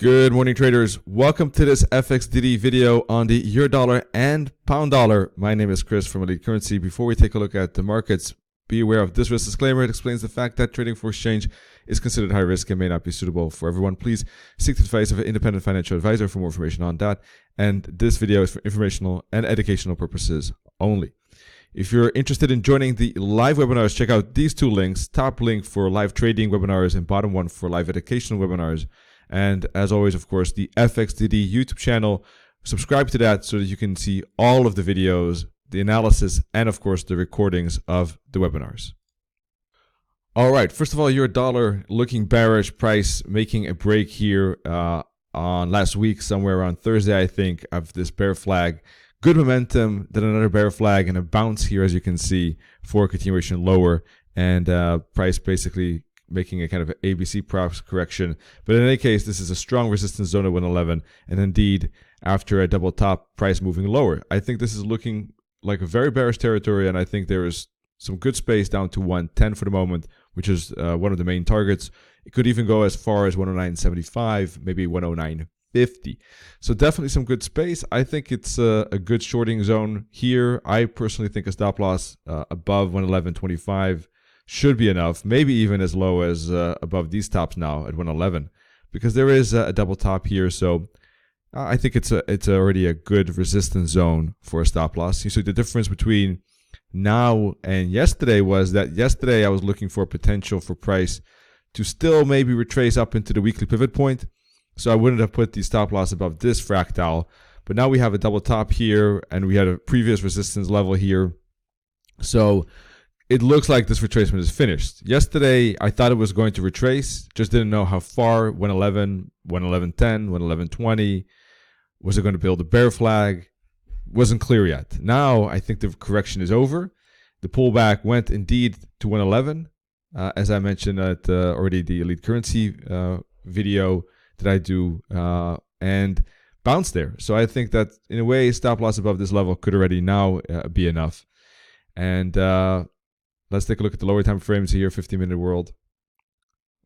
Good morning, traders. Welcome to this FXDD video on the euro dollar and pound dollar. My name is Chris from Elite Currency. Before we take a look at the markets, be aware of this risk disclaimer. It explains the fact that trading for exchange is considered high risk and may not be suitable for everyone. Please seek the advice of an independent financial advisor for more information on that. And this video is for informational and educational purposes only. If you're interested in joining the live webinars, check out these two links. Top link for live trading webinars and bottom one for live educational webinars. And as always, of course, the FXDD YouTube channel. Subscribe to that so that you can see all of the videos, the analysis, and of course, the recordings of the webinars. All right, first of all, euro dollar looking bearish, price making a break here on last week, somewhere around Thursday, I think, of this bear flag. Good momentum, then another bear flag and a bounce here, as you can see, for a continuation lower, and price basically making a kind of an ABC props correction. But in any case, this is a strong resistance zone at 111, and indeed, after a double top, price moving lower. I think this is looking like a very bearish territory, and I think there is some good space down to 110 for the moment, which is one of the main targets. It could even go as far as 109.75, maybe 109.50. So definitely some good space. I think it's a good shorting zone here. I personally think a stop loss above 111.25 should be enough, maybe even as low as above these tops now at 111, because there is a double top here. So I think it's already a good resistance zone for a stop loss. You see the difference between now and yesterday was that yesterday I was looking for potential for price to still maybe retrace up into the weekly pivot point. So I wouldn't have put the stop loss above this fractal. But now we have a double top here, and we had a previous resistance level here. So it looks like this retracement is finished. Yesterday, I thought it was going to retrace, just didn't know how far. 111, 111.10, 111.20. Was it going to build a bear flag? Wasn't clear yet. Now, I think the correction is over. The pullback went indeed to 111, as I mentioned at already the Elite Currency video that I do, and bounced there. So I think that, in a way, stop loss above this level could already now be enough. And let's take a look at the lower time frames here, 50-minute world.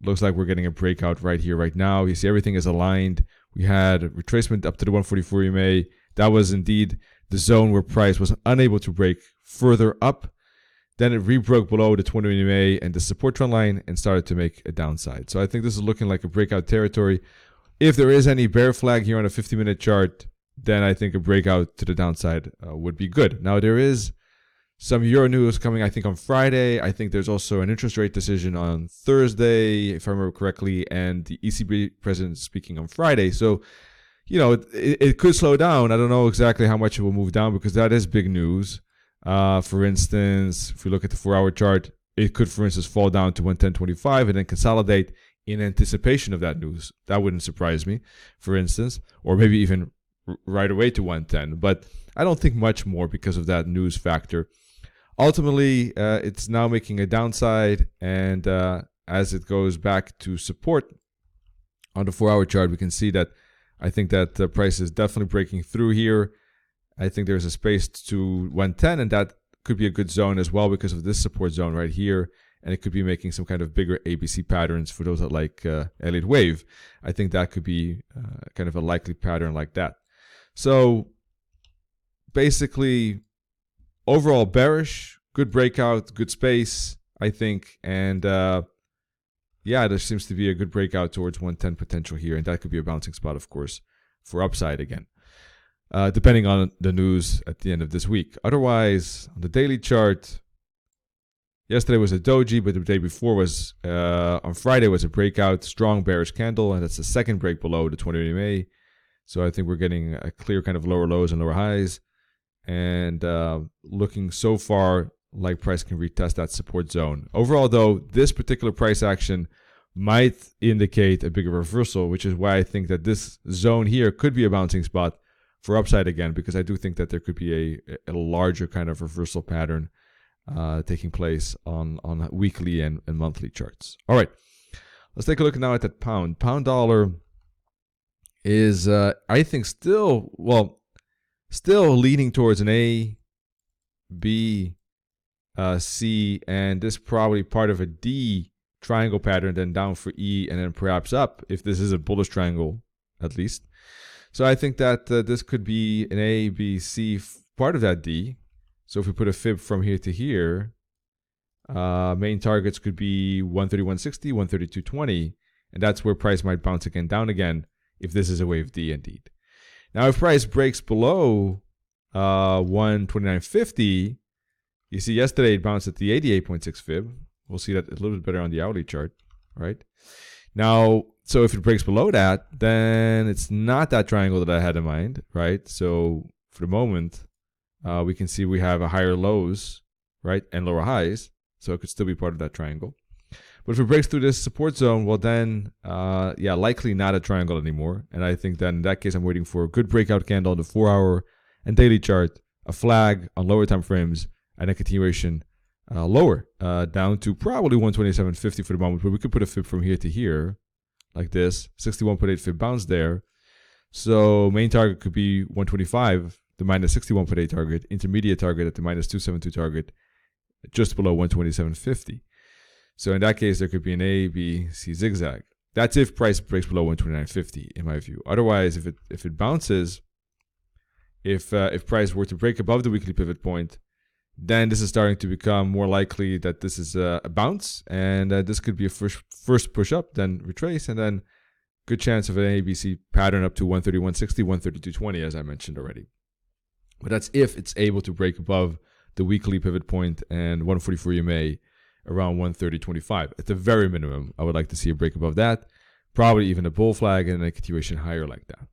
Looks like we're getting a breakout right here, right now. You see everything is aligned. We had a retracement up to the 144 EMA. That was indeed the zone where price was unable to break further up. Then it rebroke below the 20 EMA and the support trend line and started to make a downside. So I think this is looking like a breakout territory. If there is any bear flag here on a 50-minute chart, then I think a breakout to the downside would be good. Now, there is some euro news coming, I think, on Friday. I think there's also an interest rate decision on Thursday, if I remember correctly, and the ECB president speaking on Friday. So, you know, it could slow down. I don't know exactly how much it will move down because that is big news. For instance, if we look at the 4-hour chart, it could, for instance, fall down to 110.25 and then consolidate in anticipation of that news. That wouldn't surprise me, for instance, or maybe even right away to 110. But I don't think much more because of that news factor. Ultimately, it's now making a downside, and as it goes back to support on the 4-hour chart, we can see that I think that the price is definitely breaking through here. I think there's a space to 110, and that could be a good zone as well because of this support zone right here, and it could be making some kind of bigger ABC patterns for those that like Elliott Wave. I think that could be kind of a likely pattern like that. So basically, overall bearish, good breakout, good space, I think. And yeah, there seems to be a good breakout towards 110 potential here. And that could be a bouncing spot, of course, for upside again, depending on the news at the end of this week. Otherwise, on the daily chart, yesterday was a doji, but the day before was, on Friday, was a breakout, strong bearish candle. And that's the second break below the 20 EMA. So I think we're getting a clear kind of lower lows and lower highs. And looking so far like price can retest that support zone. Overall, though, this particular price action might indicate a bigger reversal, which is why I think that this zone here could be a bouncing spot for upside again, because I do think that there could be a larger kind of reversal pattern taking place on weekly and monthly charts. All right, let's take a look now at that pound. Pound dollar is, I think, still leaning towards an A, B, C, and this probably part of a D triangle pattern, then down for E, and then perhaps up if this is a bullish triangle at least. So I think that this could be an A, B, C part of that D. So if we put a fib from here to here, main targets could be 131.60, 132.20, and that's where price might bounce again down again if this is a wave D indeed. Now if price breaks below 129.50, you see yesterday it bounced at the 88.6 fib. We'll see that a little bit better on the hourly chart, right? Now, so if it breaks below that, then it's not that triangle that I had in mind, right? So for the moment, we can see we have a higher lows, right, and lower highs. So it could still be part of that triangle. But if it breaks through this support zone, well then, yeah, likely not a triangle anymore. And I think then in that case, I'm waiting for a good breakout candle on the 4-hour and daily chart, a flag on lower time frames, and a continuation lower, down to probably 127.50 for the moment. But we could put a fib from here to here, like this, 61.8 fib bounce there. So main target could be 125, the minus 61.8 target, intermediate target at the minus 272 target, just below 127.50. So in that case, there could be an A, B, C zigzag. That's if price breaks below 129.50, in my view. Otherwise, if it bounces, if price were to break above the weekly pivot point, then this is starting to become more likely that this is a bounce, and this could be a first push up, then retrace, and then good chance of an ABC pattern up to 131.60, 132.20, as I mentioned already. But that's if it's able to break above the weekly pivot point and 144 EMA around 130.25. At the very minimum, I would like to see a break above that, probably even a bull flag and a continuation higher like that.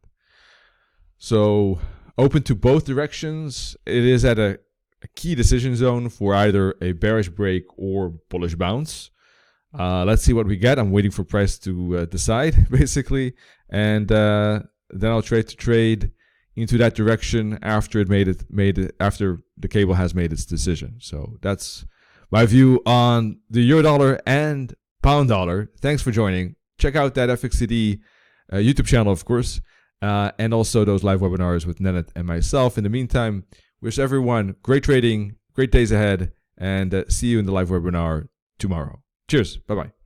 So open to both directions. It is at a key decision zone for either a bearish break or bullish bounce. Let's see what we get. I'm waiting for price to decide, basically, and then I'll trade into that direction after after the cable has made its decision. So that's my view on the euro dollar and pound dollar. Thanks for joining. Check out that FXDD YouTube channel, of course, and also those live webinars with Nennet and myself. In the meantime, wish everyone great trading, great days ahead, and see you in the live webinar tomorrow. Cheers. Bye-bye.